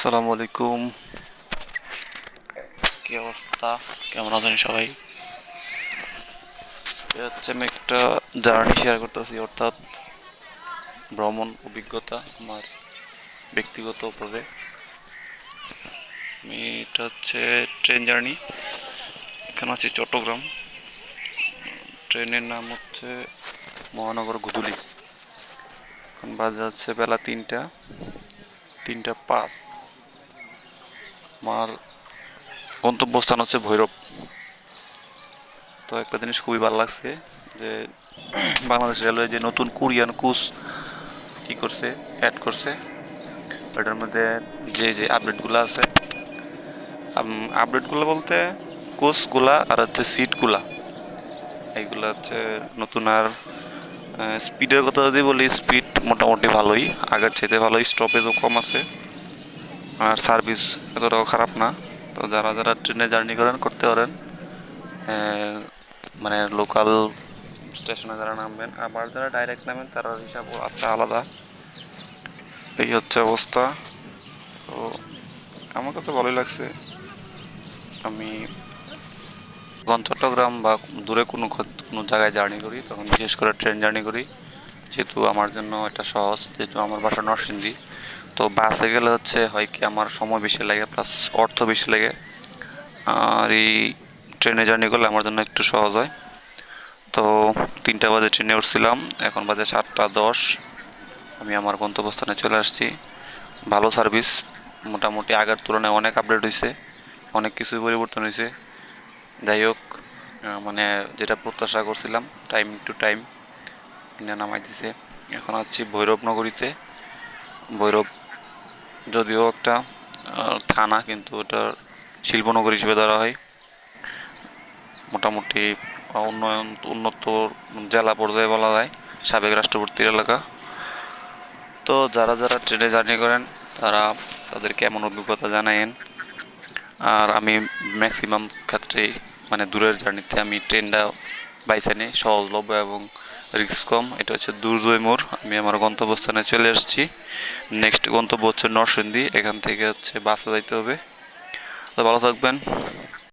আসসালামু আলাইকুম। কি অবস্থা? কেমন আছেন সবাই? আমি একটা জার্নি শেয়ার করতেছি, অর্থাৎ ভ্রমণ অভিজ্ঞতা আমার ব্যক্তিগত উপরে। এটা হচ্ছে ট্রেন জার্নি। এখানে আছি চট্টগ্রাম। ট্রেনের নাম হচ্ছে মহানগর গুদুলি। এখন বাজে হচ্ছে বেলা 3টা 5। আমার গন্তব্যস্থান হচ্ছে ভৈরব। তো একটা জিনিস খুবই ভালো লাগছে যে বাংলাদেশ রেলওয়ে যে নতুন কোরিয়ান কোচ করছে, অ্যাড করছে, ওটার মধ্যে যে যে আপডেটগুলো আছে, আপডেটগুলো বলতে কোচগুলা আর হচ্ছে সিটগুলা, এইগুলো হচ্ছে নতুন। আর স্পিডের কথা যদি বলি, স্পিড মোটামুটি ভালোই, আগের চাইতে ভালোই, স্টপেজও কম আছে, আর সার্ভিস এতটাও খারাপ না। তো যারা যারা ট্রেনে জার্নি করেন করতে পারেন। মানে লোকাল স্টেশনে যারা নামবেন, আবার যারা ডাইরেক্ট নামেন তার হিসাব আচ্ছা আলাদা। এই হচ্ছে অবস্থা। তো আমার কাছে ভালোই লাগছে। আমি যখন চট্টগ্রাম বা দূরে কোনো জায়গায় জার্নি করি, তখন বিশেষ করে ট্রেন জার্নি করি, যেহেতু আমার জন্য এটা সহজ, যেহেতু আমার বাসা নরসিংদী। তো বাসে গেলে হচ্ছে হয় কি, আমার সময় বেশি লাগে প্লাস অর্থ বেশি লাগে। আর এই ট্রেনে জার্নি করলে আমার জন্য একটু সহজ হয়। তো 3টা বাজে ট্রেনে উঠছিলাম, এখন বাজে 7টা 10। আমি আমার গন্তব্যস্থানে চলে আসছি। ভালো সার্ভিস, মোটামুটি আগের তুলনায় অনেক আপডেট হয়েছে, অনেক কিছুই পরিবর্তন হয়েছে। যাই হোক, মানে যেটা প্রত্যাশা করছিলাম, টাইম টু টাইম কিনে নামাই দিছে। এখন আসছি ভৈরব নগরীতে। ভৈরব যদিও একটা থানা, কিন্তু ওটার শিল্পনগরী হিসেবে ধরা হয়। মোটামুটি উন্নত জেলা পর্যায়ে বলা যায়, সাবেক রাষ্ট্রপতির এলাকা। তো যারা যারা ট্রেনে জার্নি করেন, তারা তাদের কেমন অভিজ্ঞতা জানায়েন। আর আমি ম্যাক্সিমাম ক্ষেত্রেই, মানে দূরের জার্নিতে আমি ট্রেনটা বাইছে নিই, সহজলভ্য এবং রিস্ক কম। এটা হচ্ছে দুর্জয় মোড়। আমি আমার গন্তব্যস্থানে চলে এসেছি। নেক্সট গন্তব্য হচ্ছে নরসিংদী, এখান থেকে হচ্ছে বাসে যাইতে হবে। তো ভালো থাকবেন।